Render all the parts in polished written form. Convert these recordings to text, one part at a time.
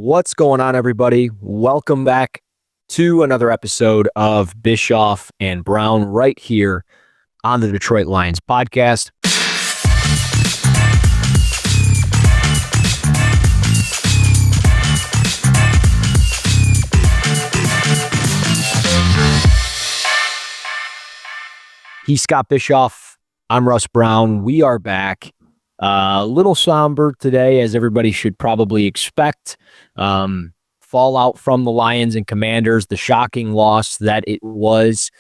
What's going on, everybody? Welcome back to another episode of Bischoff and Brown right here on the Detroit Lions podcast. He's Scott Bischoff. I'm Russ Brown. We are back. A little somber today, as everybody should probably expect. Fallout from the Lions and Commanders, the shocking loss that it was.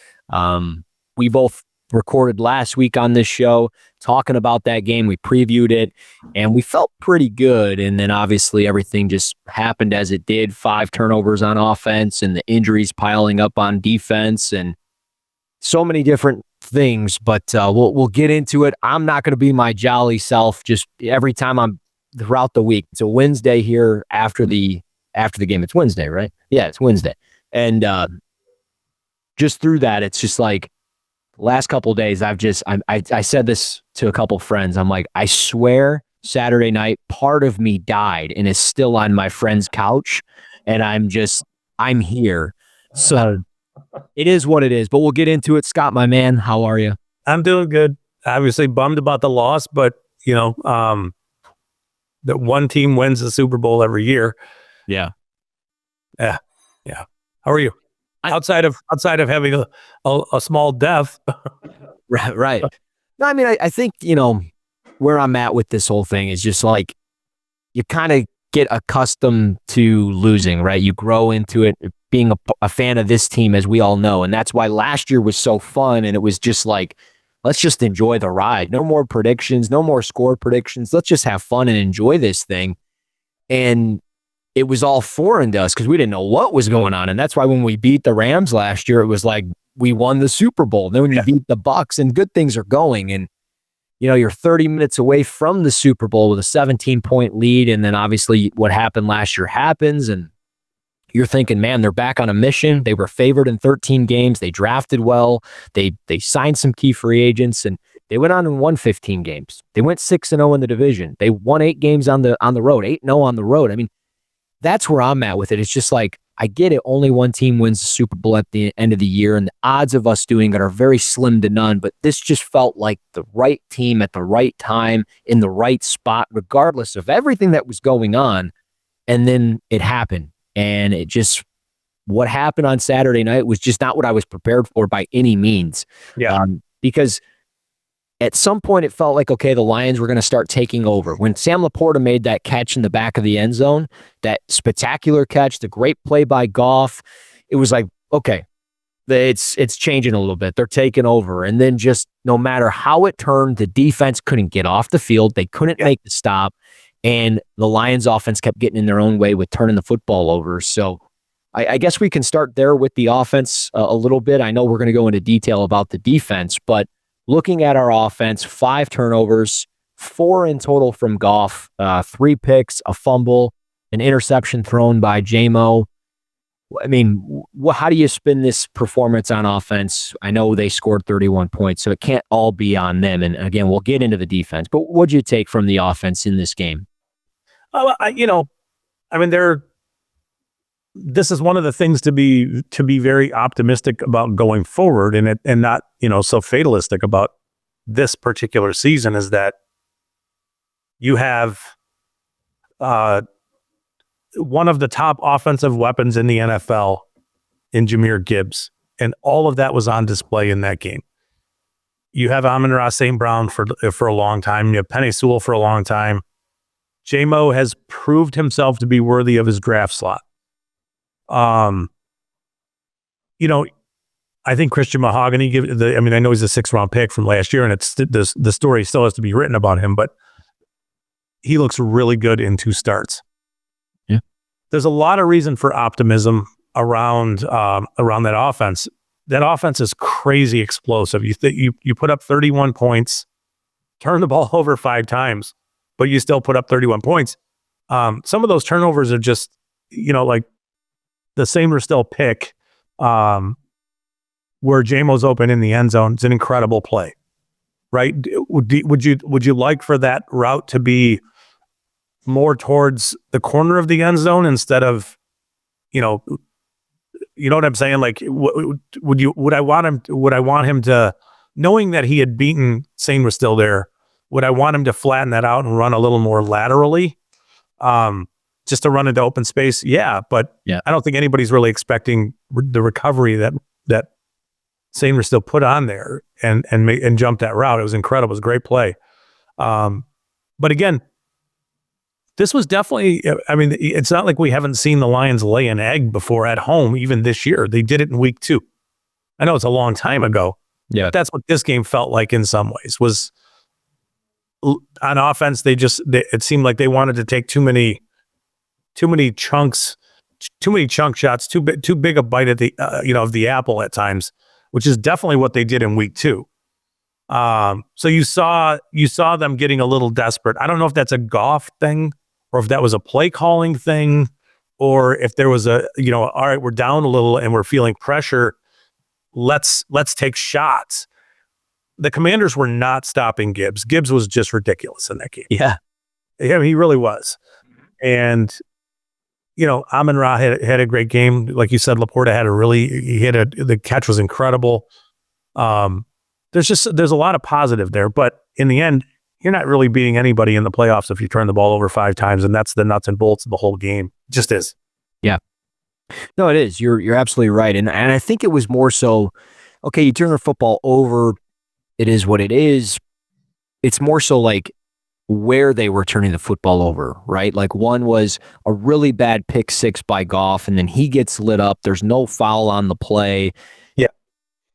We both recorded last week on this show talking about that game. We previewed it, and we felt pretty good. And then obviously everything just happened as it did. 5 turnovers on offense and the injuries piling up on defense and so many different things, but we'll get into it. I'm not going to be my jolly self just every time I'm throughout the week. It's a Wednesday here after the game. It's Wednesday, right? Yeah, it's Wednesday. And just through that, it's just like the last couple of days, I said this to a couple friends. I'm like, I swear Saturday night, part of me died and is still on my friend's couch. And I'm here. So it is what it is, but we'll get into it. Scott, my man, how are you? I'm doing good. Obviously bummed about the loss, but that one team wins the Super Bowl every year. Yeah. How are you? Outside of having a small death. Right. No, I mean, I think, where I'm at with this whole thing is just like, you kind of get accustomed to losing, right? You grow into it, being a fan of this team, as we all know. And that's why last year was so fun. And it was just like, let's just enjoy the ride. No more predictions, no more score predictions. Let's just have fun and enjoy this thing. And it was all foreign to us because we didn't know what was going on. And that's why when we beat the Rams last year, it was like we won the Super Bowl. Then when you beat the Bucs and good things are going, and you're 30 minutes away from the Super Bowl with a 17-point lead. And then obviously what happened last year happens. And you're thinking, man, they're back on a mission. They were favored in 13 games. They drafted well. They signed some key free agents, and they went on and won 15 games. They went 6-0 in the division. They won 8 games on the road, 8-0 on the road. I mean, that's where I'm at with it. It's just like, I get it. Only one team wins the Super Bowl at the end of the year, and the odds of us doing it are very slim to none. But this just felt like the right team at the right time in the right spot, regardless of everything that was going on. And then it happened. And what happened on Saturday night was just not what I was prepared for by any means. Yeah. Because at some point it felt like, okay, the Lions were going to start taking over. When Sam Laporta made that catch in the back of the end zone, that spectacular catch, the great play by Goff, it was like, okay, it's changing a little bit. They're taking over. And then just no matter how it turned, the defense couldn't get off the field. They couldn't make the stop. And the Lions offense kept getting in their own way with turning the football over. So I guess we can start there with the offense a little bit. I know we're going to go into detail about the defense, but looking at our offense, 5 turnovers, 4 in total from Goff, 3 picks, a fumble, an interception thrown by J-Mo. I mean, how do you spin this performance on offense? I know they scored 31 points, so it can't all be on them. And again, we'll get into the defense, but what'd you take from the offense in this game? This is one of the things to be very optimistic about going forward, and not so fatalistic about this particular season, is that you have one of the top offensive weapons in the NFL in Jahmyr Gibbs, and all of that was on display in that game. You have Amon-Ra St. Brown for a long time. You have Penei Sewell for a long time. J-Mo has proved himself to be worthy of his draft slot. I think Christian Mahogany, I know he's a 6th-round pick from last year, and the story still has to be written about him, but he looks really good in 2 starts. Yeah. There's a lot of reason for optimism around that offense. That offense is crazy explosive. You put up 31 points, turn the ball over 5 times, but you still put up 31 points. Some of those turnovers are just, like the Samer-Still pick, where J-Mo's open in the end zone. It's an incredible play, right? Would you like for that route to be more towards the corner of the end zone instead of, you know what I'm saying? Like, would I want him to, knowing that he had beaten Sane was still there, would I want him to flatten that out and run a little more laterally? Just to run into open space? Yeah, but I don't think anybody's really expecting the recovery that Sane was still put on there and jumped that route. It was incredible. It was a great play. But again, this was definitely, I mean, it's not like we haven't seen the Lions lay an egg before at home, even this year. They did it in week 2. I know it's a long time ago. Yeah. But that's what this game felt like in some ways. Was on offense, it seemed like they wanted to take too many chunks, too many chunk shots, too big a bite at the of the apple at times, which is definitely what they did in week 2. So you saw them getting a little desperate. I don't know if that's a Goff thing or if that was a play calling thing, or if there was all right, we're down a little and we're feeling pressure. Let's take shots. The Commanders were not stopping Gibbs. Gibbs was just ridiculous in that game. Yeah, he really was. And Amon-Ra had a great game. Like you said, Laporta had the catch was incredible. There's a lot of positive there, but in the end, you're not really beating anybody in the playoffs if you turn the ball over 5 times, and that's the nuts and bolts of the whole game. It just is. Yeah. No, it is. You're absolutely right. And I think it was more so, okay, you turn the football over, it is what it is. It's more so like where they were turning the football over, right? Like one was a really bad pick 6 by Goff, and then he gets lit up. There's no foul on the play. Yeah.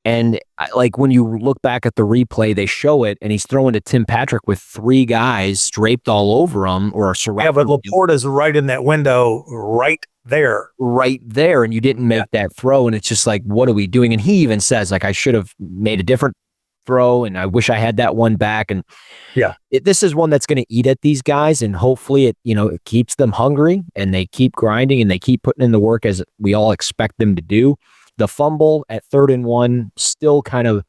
And like when you look back at the replay, they show it, and he's throwing to Tim Patrick with 3 guys draped all over him or surrounding. Yeah, but Laporta's right in that window, right there, and you didn't make that throw, and it's just like, what are we doing? And he even says, like, I should have made a different throw, and I wish I had that one back. And this is one that's going to eat at these guys, and hopefully it keeps them hungry, and they keep grinding, and they keep putting in the work as we all expect them to do. The fumble at 3rd and 1 still kind of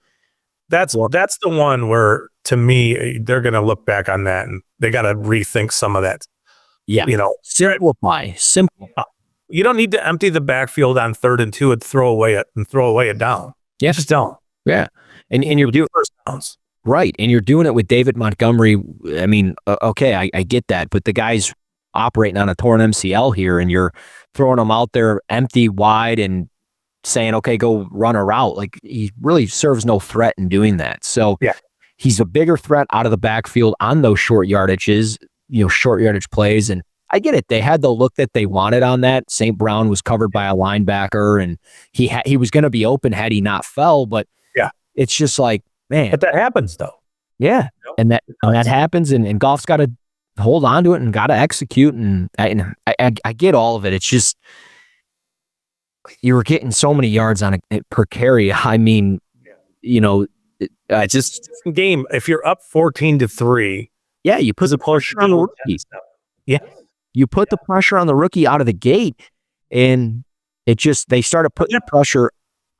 that's the one where, to me, they're going to look back on that and they got to rethink some of that. Yeah, simplify. You don't need to empty the backfield on 3rd and 2 and throw away a down. Yeah, just don't. Yeah, and you're doing first downs. Right, and you're doing it with David Montgomery. I mean, okay, I get that, but the guy's operating on a torn MCL here, and you're throwing him out there empty, wide, and saying, okay, go run a route. Like, he really serves no threat in doing that. So he's a bigger threat out of the backfield on those short yardage plays. And I get it. They had the look that they wanted on that. St. Brown was covered by a linebacker, and he was going to be open had he not fell. But it's just like, man. But that happens, though. Yeah. And that happens, and Goff's got to hold on to it and got to execute. And I get all of it. It's just, you were getting so many yards on it per carry. I mean, just game. If you're up 14-3, you put the pressure on the rookie. Yeah, you put the pressure on the rookie out of the gate, and they started putting the pressure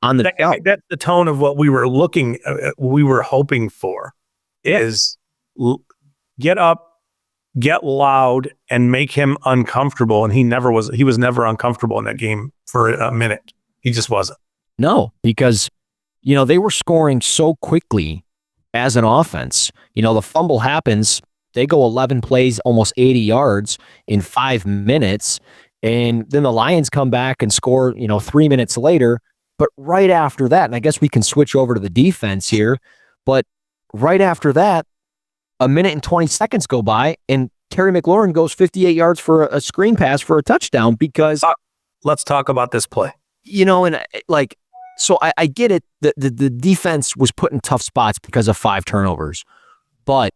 on the. That's the tone of what we were hoping for. Is get up, get loud, and make him uncomfortable. And he was never uncomfortable in that game for a minute. He just wasn't. No, because, they were scoring so quickly as an offense. The fumble happens. They go 11 plays, almost 80 yards in 5 minutes. And then the Lions come back and score, 3 minutes later. But right after that, and I guess we can switch over to the defense here, but right after that, 1 minute and 20 seconds go by, and Terry McLaurin goes 58 yards for a screen pass for a touchdown because... Let's talk about this play. So I get it. The defense was put in tough spots because of 5 turnovers. But...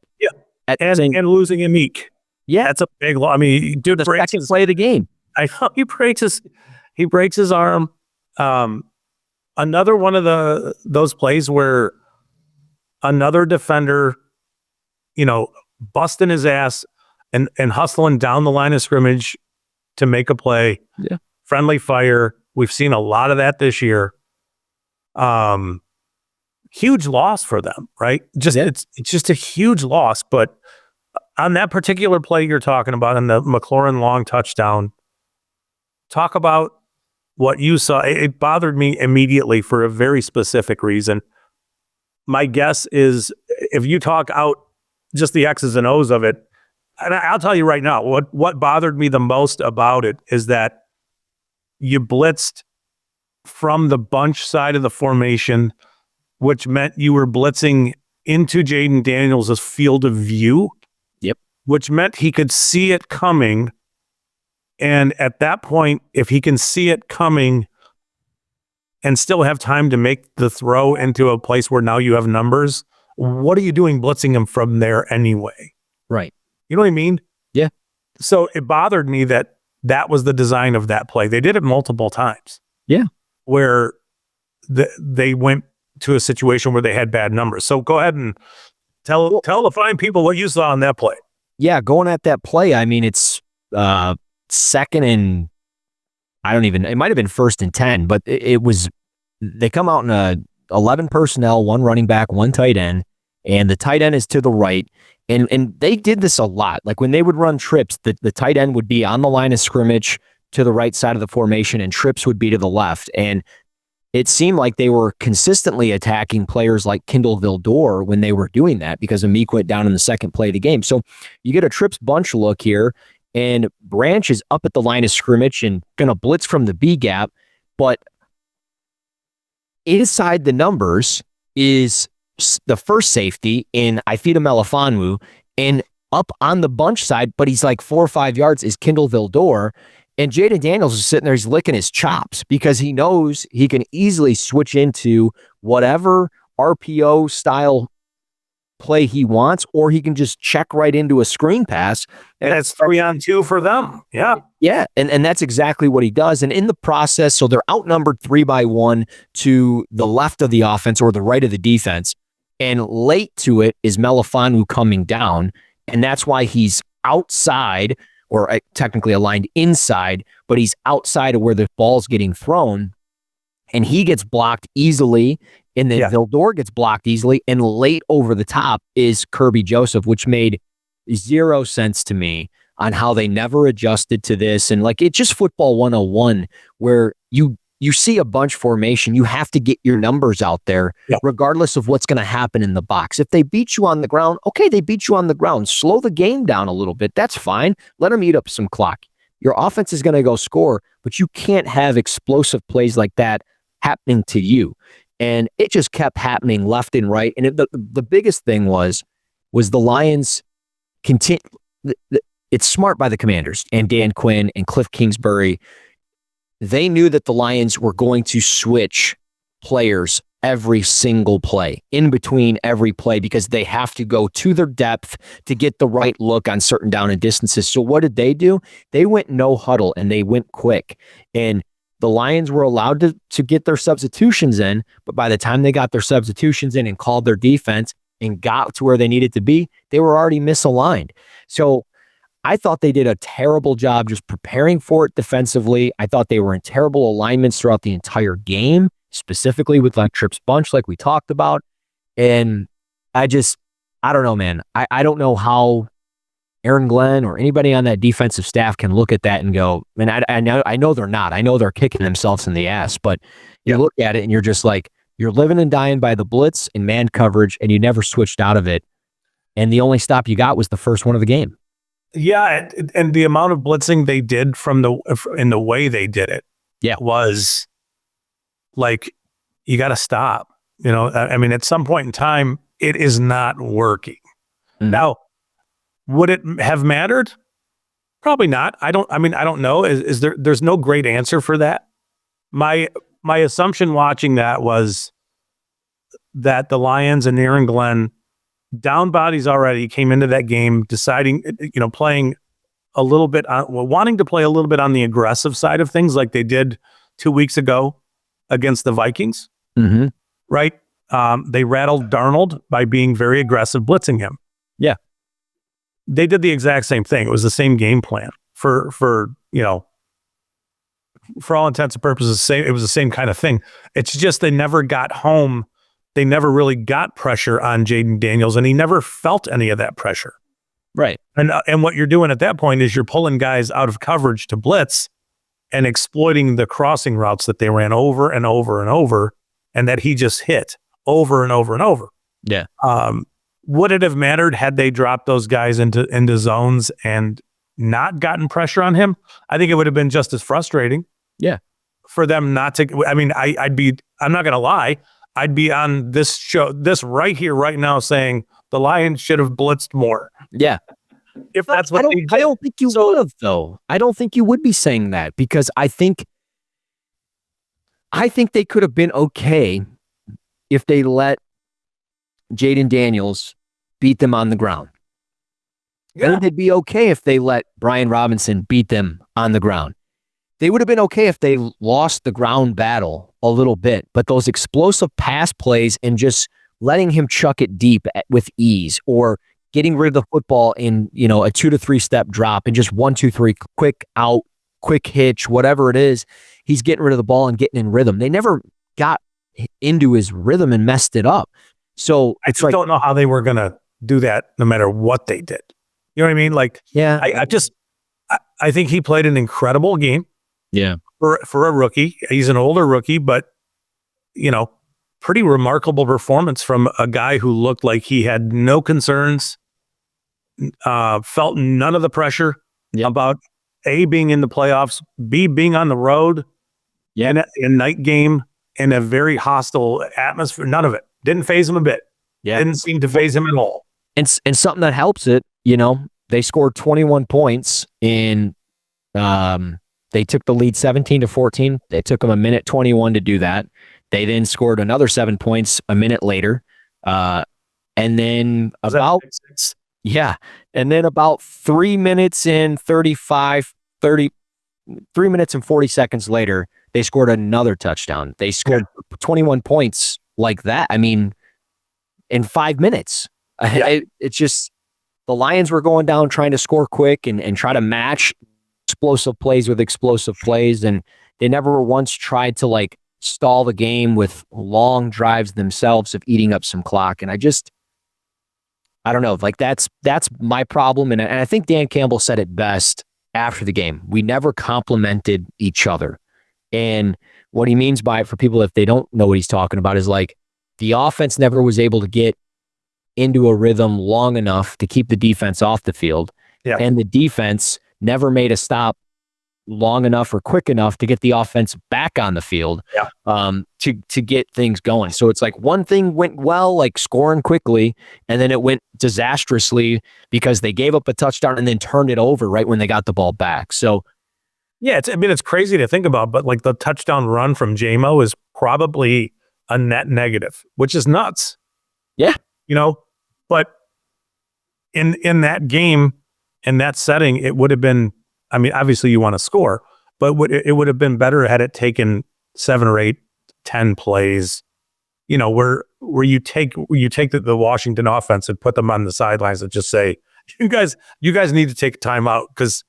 And losing a Meek. Yeah. That's a big loss. I mean, dude, the second play of the game. I thought he breaks his arm. Another one of those plays where another defender, busting his ass and hustling down the line of scrimmage to make a play. Yeah. Friendly fire. We've seen a lot of that this year. Huge loss for them, right? It's just a huge loss, but on that particular play you're talking about, in the McLaurin long touchdown, talk about what you saw. It bothered me immediately for a very specific reason. My guess is, if you talk out just the X's and O's of it, and I'll tell you right now, what bothered me the most about it is that you blitzed from the bunch side of the formation, which meant you were blitzing into Jaden Daniels' field of view. Yep. Which meant he could see it coming. And at that point, if he can see it coming and still have time to make the throw into a place where now you have numbers, what are you doing blitzing him from there anyway? Right. You know what I mean? Yeah. So it bothered me that was the design of that play. They did it multiple times. Yeah. Where they went to a situation where they had bad numbers. So go ahead and tell the fine people what you saw on that play. Yeah, going at that play, I mean, it's second and it might have been 1st and 10, but it was, they come out in a 11 personnel, 1 running back, 1 tight end, and the tight end is to the right. And they did this a lot. Like when they would run trips, the tight end would be on the line of scrimmage to the right side of the formation, and trips would be to the left. And it seemed like they were consistently attacking players like Kindle Vildor when they were doing that, because Amik went down in the second play of the game. So you get a trips bunch look here, and Branch is up at the line of scrimmage and going to blitz from the B gap. But inside the numbers is the first safety in Ifeatu Melifonwu, and up on the bunch side, but he's like 4 or 5 yards, is Kindle Vildor. And Jaden Daniels is sitting there, he's licking his chops because he knows he can easily switch into whatever RPO style play he wants, or he can just check right into a screen pass. And that's 3-on-2 for them. Yeah. Yeah. And that's exactly what he does. And in the process, so they're outnumbered 3-1 to the left of the offense or the right of the defense. And late to it is Melifonwu coming down. And that's why he's outside, or technically aligned inside, but he's outside of where the ball's getting thrown. And he gets blocked easily, and then Vildor gets blocked easily, and late over the top is Kirby Joseph, which made 0 sense to me on how they never adjusted to this. And like, it's just football 101, where you see a bunch formation, you have to get your numbers out there, regardless of what's going to happen in the box. If they beat you on the ground, okay, they beat you on the ground. Slow the game down a little bit. That's fine. Let them eat up some clock. Your offense is going to go score, but you can't have explosive plays like that happening to you. And it just kept happening left and right. And the biggest thing was the Lions continue. It's smart by the Commanders and Dan Quinn and Cliff Kingsbury. They knew that the Lions were going to switch players every single play, in between every play, because they have to go to their depth to get the right look on certain down and distances. So what did they do? They went no huddle, and they went quick. And the Lions were allowed to get their substitutions in, but by the time they got their substitutions in and called their defense and got to where they needed to be, they were already misaligned. So I thought they did a terrible job just preparing for it defensively. I thought they were in terrible alignments throughout the entire game, specifically with like trips bunch, like we talked about. And I don't know, man. I don't know how Aaron Glenn or anybody on that defensive staff can look at that and go, man, I know they're not. I know they're kicking themselves in the ass, but you look at it and you're just like, you're living and dying by the blitz and man coverage, and you never switched out of it. And the only stop you got was the first one of the game. Yeah, and the amount of blitzing they did in the way they did it, was like, you got to stop. You know, I mean, at some point in time, it is not working. Mm-hmm. Now, would it have mattered? Probably not. I don't know. Is there's no great answer for that. My assumption watching that was that the Lions and Aaron Glenn, down bodies already, came into that game deciding, playing a little bit wanting to play a little bit on the aggressive side of things, like they did 2 weeks ago against the Vikings. Mm-hmm. Right? They rattled Darnold by being very aggressive, blitzing him. Yeah. They did the exact same thing. It was the same game plan for all intents and purposes. It was the same kind of thing. It's just they never got home. They never really got pressure on Jaden Daniels, and he never felt any of that pressure. Right. And what you're doing at that point is you're pulling guys out of coverage to blitz and exploiting the crossing routes that they ran over and over and over, and that he just hit over and over and over. Yeah. Would it have mattered had they dropped those guys into zones and not gotten pressure on him? I think it would have been just as frustrating. Yeah. For them not to. I mean, I'm not going to lie. I'd be on this show, this right here, right now, saying the Lions should have blitzed more. Yeah. If that's what they did. I don't think you would have, though. I don't think you would be saying that, because I think they could have been okay if they let Jaden Daniels beat them on the ground. Yeah. And they'd be okay if they let Brian Robinson beat them on the ground. They would have been okay if they lost the ground battle a little bit, but those explosive pass plays and just letting him chuck it deep with ease, or getting rid of the football in, a 2 to 3 step drop and just 1, 2, 3, quick out, quick hitch, whatever it is, he's getting rid of the ball and getting in rhythm. They never got into his rhythm and messed it up. So I just don't know how they were going to do that no matter what they did. You know what I mean? Like, yeah, I think he played an incredible game. Yeah. For a rookie. He's an older rookie, but, pretty remarkable performance from a guy who looked like he had no concerns, felt none of the pressure about A, being in the playoffs, B, being on the road in a night game in a very hostile atmosphere. None of it. Didn't faze him a bit. Yeah. Didn't seem to faze him at all. And something that helps it, they scored 21 points in they took the lead 17-14. They took them 1:21 to do that. They then scored another 7 points a minute later. And then about 3 minutes and 3 minutes and 40 seconds later, they scored another touchdown. They scored 21 points like that. I mean, in 5 minutes. It's just the Lions were going down trying to score quick and try to match explosive plays with explosive plays, and they never once tried to stall the game with long drives themselves of eating up some clock. And I don't know, that's my problem. And I think Dan Campbell said it best after the game. We never complimented each other. And what he means by it, for people if they don't know what he's talking about, is the offense never was able to get into a rhythm long enough to keep the defense off the field. Yeah. And the defense never made a stop long enough or quick enough to get the offense back on the field to get things going. So it's one thing went well, scoring quickly, and then it went disastrously because they gave up a touchdown and then turned it over right when they got the ball back. So yeah, it's crazy to think about, but the touchdown run from JMO is probably a net negative, which is nuts. Yeah. But in that game, in that setting, it would have been, obviously you want to score, but it would have been better had it taken 7 or 8, 10 plays, where you take the Washington offense and put them on the sidelines and just say, you guys need to take a timeout because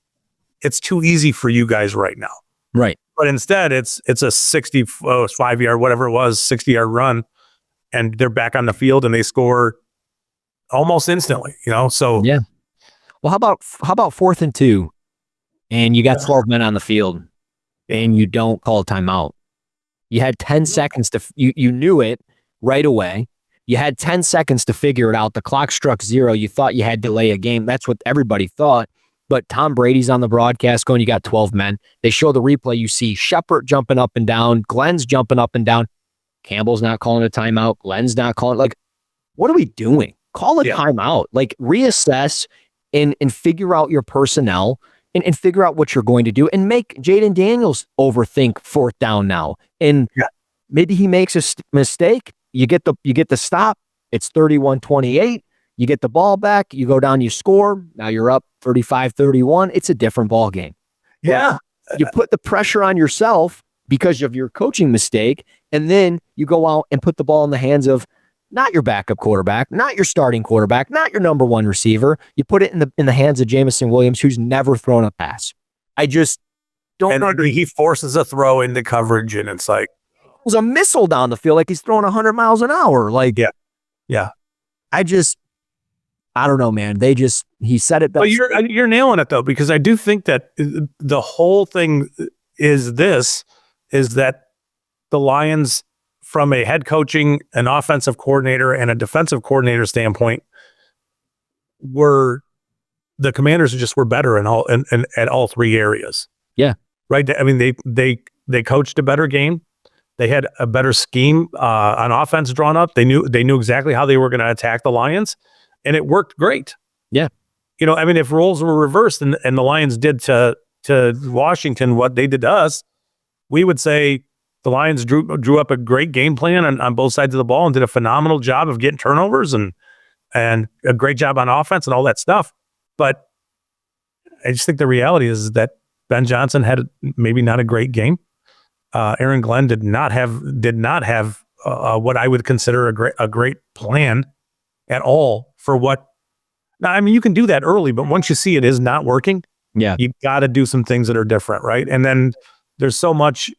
it's too easy for you guys right now. Right. But instead it's a 65-yard, whatever it was, 60-yard run, and they're back on the field and they score almost instantly, so. Yeah. Well, how about 4th and 2 and you got 12 men on the field and you don't call a timeout? You had 10 seconds you knew it right away. You had 10 seconds to figure it out. The clock struck 0. You thought you had to delay a game. That's what everybody thought. But Tom Brady's on the broadcast going, you got 12 men. They show the replay. You see Shepard jumping up and down. Glenn's jumping up and down. Campbell's not calling a timeout. Glenn's not calling. What are we doing? Call a timeout. Reassess and figure out your personnel and figure out what you're going to do and make Jaden Daniels overthink 4th down now. And maybe he makes a mistake. You get the stop. It's 31-28. You get the ball back. You go down, you score. Now you're up 35-31. It's a different ball game. Yeah. But you put the pressure on yourself because of your coaching mistake, and then you go out and put the ball in the hands of not your backup quarterback, not your starting quarterback, not your number 1 receiver. You put it in the hands of Jamison Williams, who's never thrown a pass. I just don't know. He forces a throw into coverage, and it's it was a missile down the field, he's throwing 100 miles an hour. Yeah. I I don't know, man. He said it best. But you're nailing it though, because I do think that the whole thing is that the Lions, from a head coaching, an offensive coordinator, and a defensive coordinator standpoint, the Commanders just were better in at all three areas. Yeah. Right. I mean, they coached a better game. They had a better scheme on offense drawn up. They knew exactly how they were going to attack the Lions, and it worked great. Yeah. You know, I mean, if roles were reversed and the Lions did to Washington what they did to us, we would say the Lions drew up a great game plan on both sides of the ball and did a phenomenal job of getting turnovers and a great job on offense and all that stuff. But I just think the reality is that Ben Johnson had maybe not a great game. Aaron Glenn did not have what I would consider a great plan at all for what. Now, I mean, you can do that early, but once you see it is not working, you got to do some things that are different, right? And then there's so much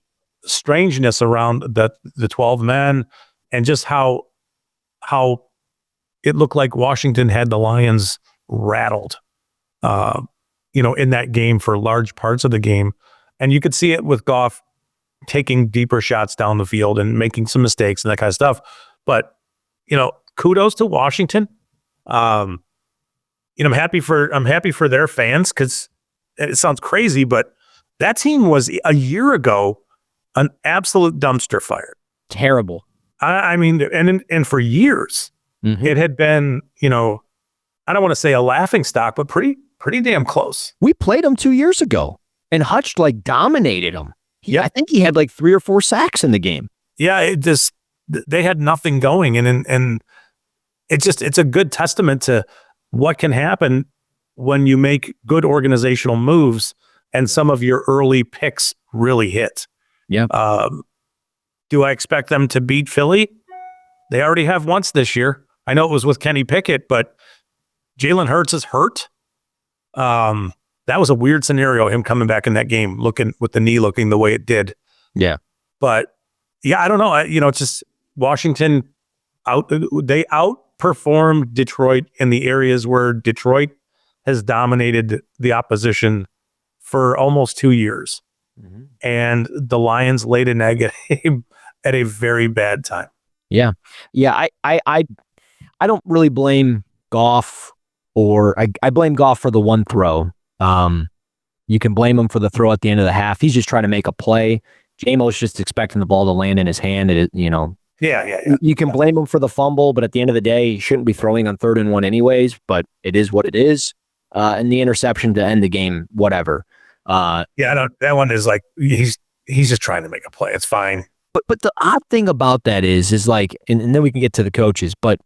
strangeness around the 12 men and just how it looked like Washington had the Lions rattled, in that game for large parts of the game. And you could see it with Goff taking deeper shots down the field and making some mistakes and that kind of stuff. But, kudos to Washington. I'm happy for their fans, because it sounds crazy, but that team was a year ago an absolute dumpster fire. Terrible. I mean, and for years, it had been, I don't want to say a laughing stock, but pretty damn close. We played them 2 years ago, and Hutch dominated them. Yeah, I think he had 3 or 4 sacks in the game. Yeah, they had nothing going, and it's a good testament to what can happen when you make good organizational moves and some of your early picks really hit. Yeah. Do I expect them to beat Philly? They already have once this year. I know it was with Kenny Pickett, but Jalen Hurts is hurt. That was a weird scenario, him coming back in that game, looking with the knee looking the way it did. Yeah. But yeah, I don't know. It's just Washington they outperformed Detroit in the areas where Detroit has dominated the opposition for almost 2 years. Mm-hmm. And the Lions laid an egg at a very bad time. Yeah. Yeah. I don't really blame Goff, or I blame Goff for the one throw. You can blame him for the throw at the end of the half. He's just trying to make a play. Jamo's just expecting the ball to land in his hand. Yeah. You can blame him for the fumble, but at the end of the day, he shouldn't be throwing on 3rd and 1 anyways, but it is what it is. And the interception to end the game, whatever. That one is he's just trying to make a play. It's fine. But the odd thing about that is and then we can get to the coaches, but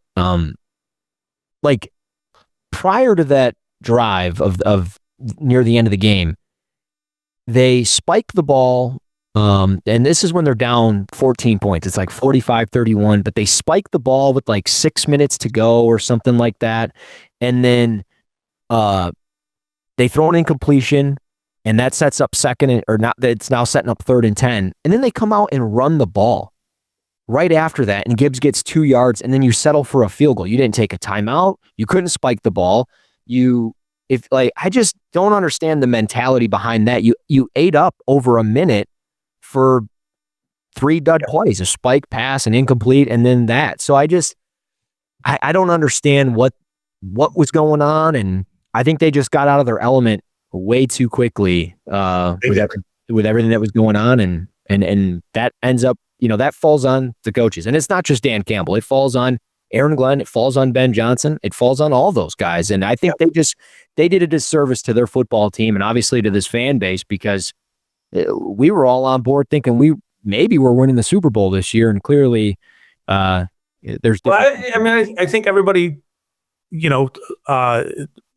prior to that drive of near the end of the game, they spike the ball. And this is when they're down 14 points. It's 45-31, but they spike the ball with 6 minutes to go or something like that. And then they throw an incompletion, and that sets up it's now setting up 3rd and 10. And then they come out and run the ball right after that, and Gibbs gets 2 yards, and then you settle for a field goal. You didn't take a timeout. You couldn't spike the ball. I just don't understand the mentality behind that. You ate up over a minute for 3 dud plays, a spike, pass, an incomplete, and then that. So I don't understand what was going on, and I think they just got out of their element way too quickly with everything that was going on, and that ends up, that falls on the coaches. And it's not just Dan Campbell. It falls on Aaron Glenn. It falls on Ben Johnson. It falls on all those guys. And I think they did a disservice to their football team and obviously to this fan base, because we were all on board thinking we're winning the Super Bowl this year. And clearly there's... I think everybody,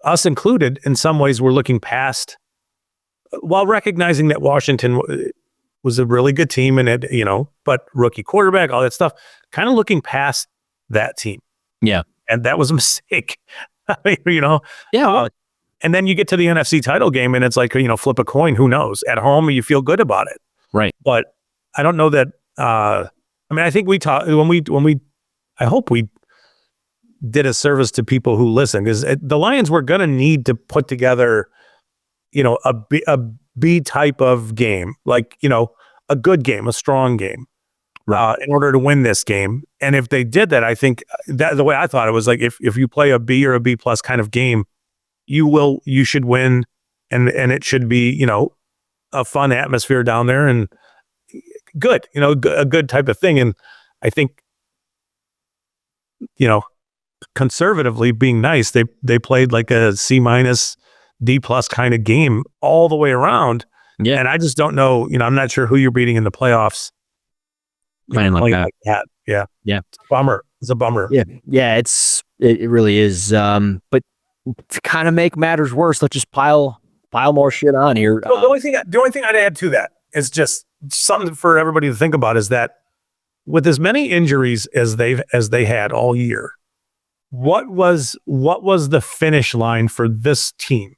us included, in some ways, we're looking past, while recognizing that Washington was a really good team and but rookie quarterback, all that stuff, kind of looking past that team. Yeah. And that was a mistake. Yeah. And then you get to the NFC title game and it's flip a coin. Who knows? At home, you feel good about it. Right. But I don't know that, I think we talked when we, I hope we did a service to people who listen, because the Lions were going to need to put together, a B type of game, like, a good game, a strong game, Right. in order to win this game. And if they did that, I think that the way I thought it was like, if you play a B or a B plus kind of game, you should win, and it should be, a fun atmosphere down there and good, a good type of thing. And I think, conservatively being nice, they played like a C minus, D plus kind of game all the way around. Yeah. And I just don't know, I'm not sure who you're beating in the playoffs. Playing like that. Yeah. Yeah. Bummer. It's a bummer. Yeah. Yeah. It really is. But to kind of make matters worse, let's just pile more shit on here. The only thing I'd add to that is just something for everybody to think about, is that with as many injuries as they had all year, what was the finish line for this team?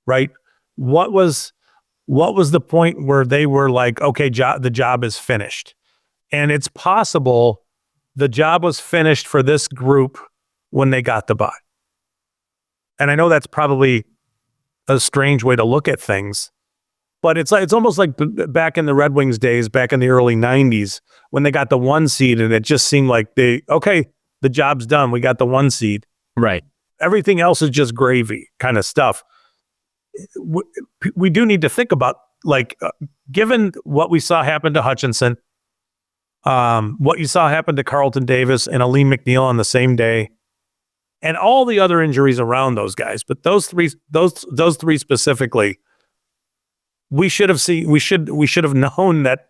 Right? What was the point where they were like, okay, the job is finished? And it's possible the job was finished for this group when they got the bye. And I know that's probably a strange way to look at things, but it's almost like back in the Red Wings days, back in the early 90s, when they got the 1 seed, and it just seemed like the job's done. We got the 1 seed. Right. Everything else is just gravy kind of stuff. We do need to think about, like, given what we saw happen to Hutchinson, what you saw happen to Carlton Davis and Aleem McNeil on the same day, and all the other injuries around those guys, but those three specifically, we should have known that,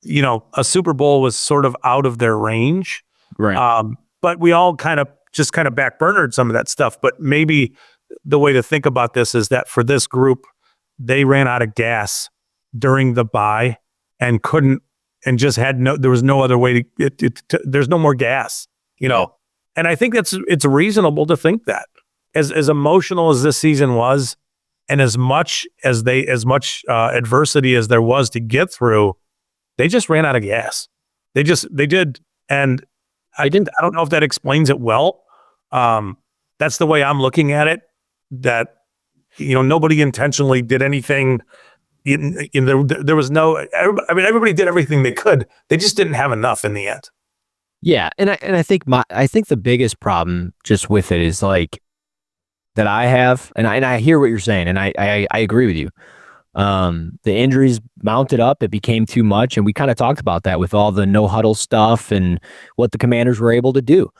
a Super Bowl was sort of out of their range. Right. But we all kind of backburnered some of that stuff. But maybe the way to think about this is that for this group, they ran out of gas during the bye and couldn't, and just there was no other way there's no more gas, And I think it's reasonable to think that, as emotional as this season was, and as much adversity as there was to get through, they just ran out of gas. They did. And I don't know if that explains it well. That's the way I'm looking at it, that, nobody intentionally did anything. There was everybody did everything they could. They just didn't have enough in the end. Yeah. And I think the biggest problem just with it is, like, that I have, and I hear what you're saying, and I agree with you. The injuries mounted up, it became too much, and we kind of talked about that with all the no huddle stuff and what the Commanders were able to do.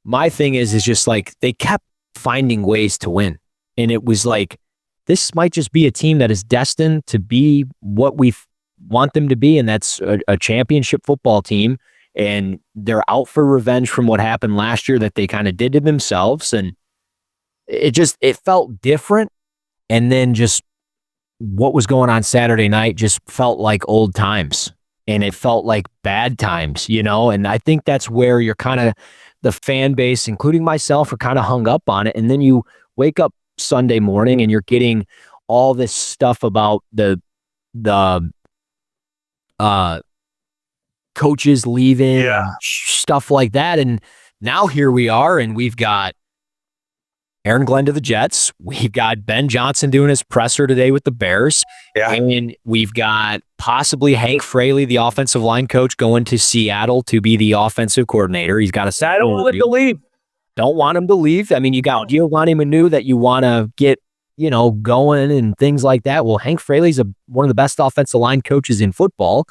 My thing is just like, they kept finding ways to win, and it was like, this might just be a team that is destined to be what we want them to be, and that's a championship football team, and they're out for revenge from what happened last year that they kind of did to themselves, and it felt different. And then just what was going on Saturday night just felt like old times, and it felt like bad times, and I think that's where you're kind of, the fan base, including myself, are kind of hung up on it. And then you wake up Sunday morning and you're getting all this stuff about the coaches leaving, stuff like that. And now here we are, and we've got Aaron Glenn to the Jets. We've got Ben Johnson doing his presser today with the Bears. Yeah. And we've got possibly Hank Fraley, the offensive line coach, going to Seattle to be the offensive coordinator. He's got a I don't want him to leave. Don't want him to leave. I mean, you got Giovanni Manu that you want to get, going and things like that. Well, Hank Fraley's one of the best offensive line coaches in football.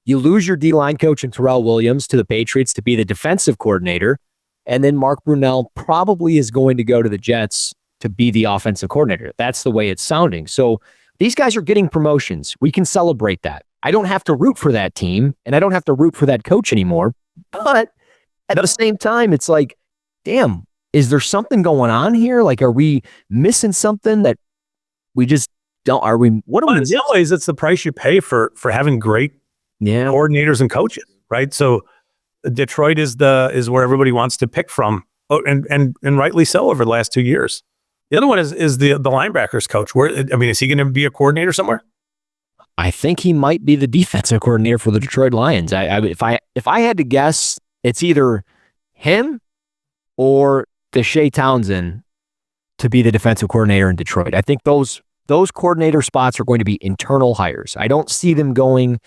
You lose your D-line coach in Terrell Williams to the Patriots to be the defensive coordinator. And then Mark Brunell probably is going to go to the Jets to be the offensive coordinator. That's the way it's sounding. So these guys are getting promotions. We can celebrate that. I don't have to root for that team, and I don't have to root for that coach anymore. But at the same time, it's like, damn, is there something going on here? Like, are we missing something that we just don't? Are we? What are we? In some ways, it's the price you pay for having great coordinators and coaches, right? So Detroit is where everybody wants to pick from, and rightly so over the last 2 years. The other one is the linebackers coach. Is he going to be a coordinator somewhere? I think he might be the defensive coordinator for the Detroit Lions. If I had to guess, it's either him or Deshae Townsend to be the defensive coordinator in Detroit. I think those coordinator spots are going to be internal hires. I don't see them going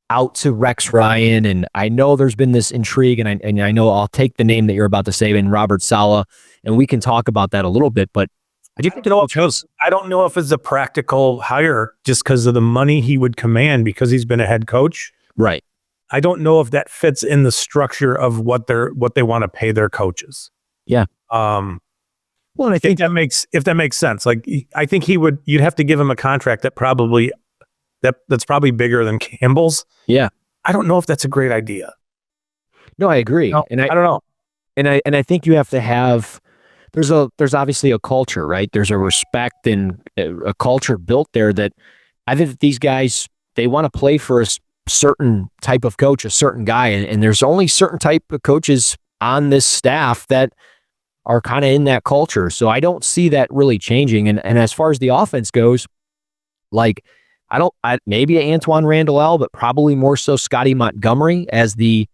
out to Rex Ryan, and I know there's been this intrigue, and I know I'll take the name that you're about to say in Robert Saleh, and we can talk about that a little bit, but I don't know if it's a practical hire just because of the money he would command because he's been a head coach. Right. I don't know if that fits in the structure of what they want to pay their coaches. Yeah. Well, and I think if that makes sense. Like, I think you'd have to give him a contract that's probably bigger than Campbell's. Yeah. I don't know if that's a great idea. No, I agree. No, and I don't know. And I think you have to have, there's obviously a culture, right? There's a respect and a culture built there that I think that these guys, they want to play for a certain type of coach, a certain guy. And there's only certain type of coaches on this staff that are kind of in that culture. So I don't see that really changing. And as far as the offense goes, like, maybe Antoine Randall, but probably more so Scotty Montgomery as the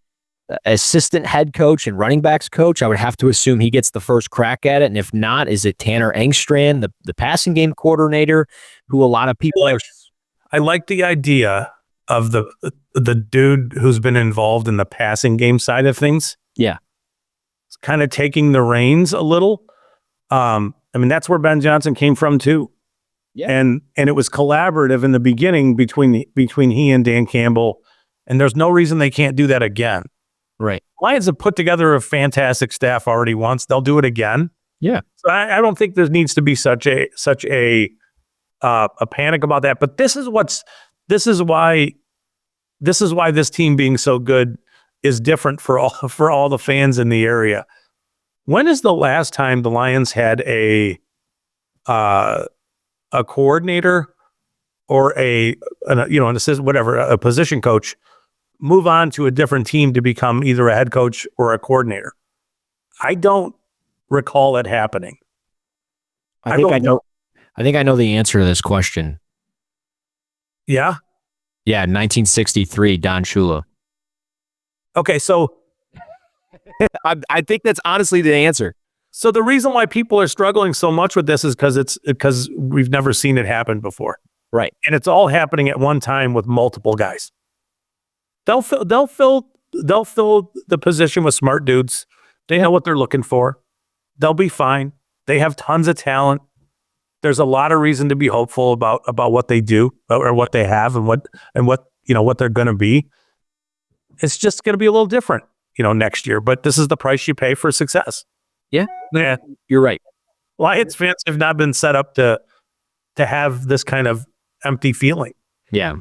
assistant head coach and running backs coach. I would have to assume he gets the first crack at it. And if not, is it Tanner Engstrand, the passing game coordinator, who a lot of people I like the idea of the dude who's been involved in the passing game side of things. Yeah. It's kind of taking the reins a little. I mean, that's where Ben Johnson came from too. Yeah. And it was collaborative in the beginning between he and Dan Campbell. And there's no reason they can't do that again. Right. Lions have put together a fantastic staff already once. They'll do it again. Yeah. So I don't think there needs to be such a panic about that. But this is why this team being so good is different for all the fans in the area. When is the last time the Lions had a coordinator or an assistant, whatever, a position coach move on to a different team to become either a head coach or a coordinator? I don't recall it happening. I think I know the answer to this question. Yeah? Yeah, 1963, Don Shula. Okay, so I think that's honestly the answer. So the reason why people are struggling so much with this is because we've never seen it happen before. Right. And it's all happening at one time with multiple guys. They'll fill the position with smart dudes. They know what they're looking for. They'll be fine. They have tons of talent. There's a lot of reason to be hopeful about what they do or what they have and what they're going to be. It's just going to be a little different, next year. But this is the price you pay for success. Yeah. Yeah, you're right. Lions fans have not been set up to have this kind of empty feeling. Yeah.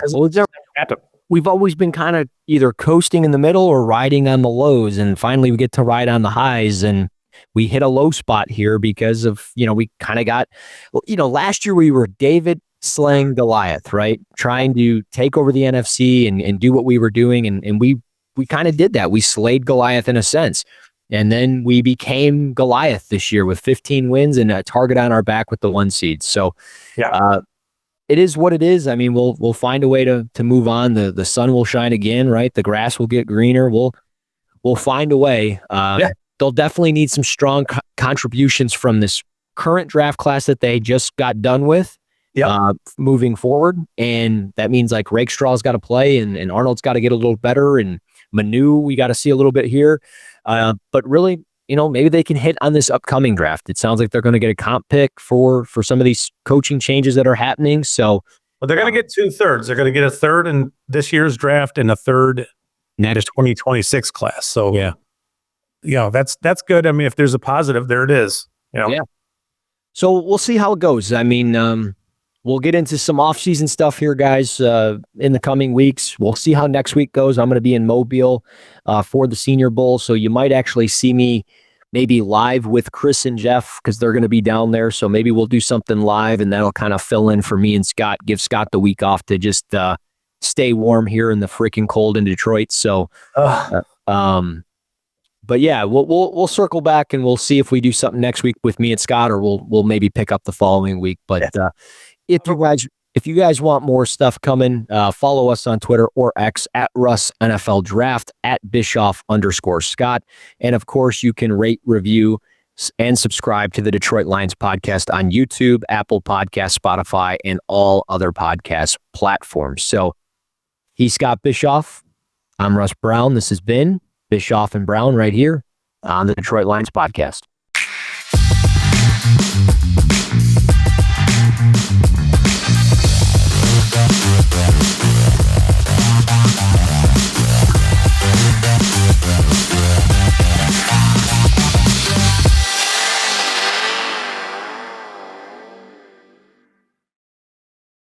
We've always been kind of either coasting in the middle or riding on the lows, and finally we get to ride on the highs, and we hit a low spot here because of, we kind of got, last year we were David slaying Goliath, right? Trying to take over the NFC and do what we were doing. And we kind of did that. We slayed Goliath in a sense. And then we became Goliath this year with 15 wins and a target on our back with the 1 seed. So yeah, it is what it is. I mean, we'll find a way to move on. The sun will shine again, right? The grass will get greener. We'll find a way. They'll definitely need some strong contributions from this current draft class that they just got done with. Moving forward. And that means like Rakestraw's got to play and Arnold's got to get a little better, and Manu, we got to see a little bit here. But really, maybe they can hit on this upcoming draft. It sounds like they're going to get a comp pick for some of these coaching changes that are happening. So, well, they're going to get 2/3. They're going to get a third in this year's draft and a third in the 2026 class. So yeah, that's good. I mean, if there's a positive, there it is. Yeah. So we'll see how it goes. I mean, we'll get into some off-season stuff here, guys, in the coming weeks. We'll see how next week goes. I'm going to be in Mobile for the Senior Bowl, so you might actually see me maybe live with Chris and Jeff because they're going to be down there. So maybe we'll do something live, and that'll kind of fill in for me and Scott, give Scott the week off to just stay warm here in the freaking cold in Detroit. So, but yeah, we'll circle back and we'll see if we do something next week with me and Scott, or we'll maybe pick up the following week. But if if you guys want more stuff coming, follow us on Twitter or X at Russ NFL Draft, at Bischoff_Scott. And of course, you can rate, review, and subscribe to the Detroit Lions podcast on YouTube, Apple Podcasts, Spotify, and all other podcast platforms. So he's Scott Bischoff. I'm Russ Brown. This has been Bischoff and Brown right here on the Detroit Lions podcast.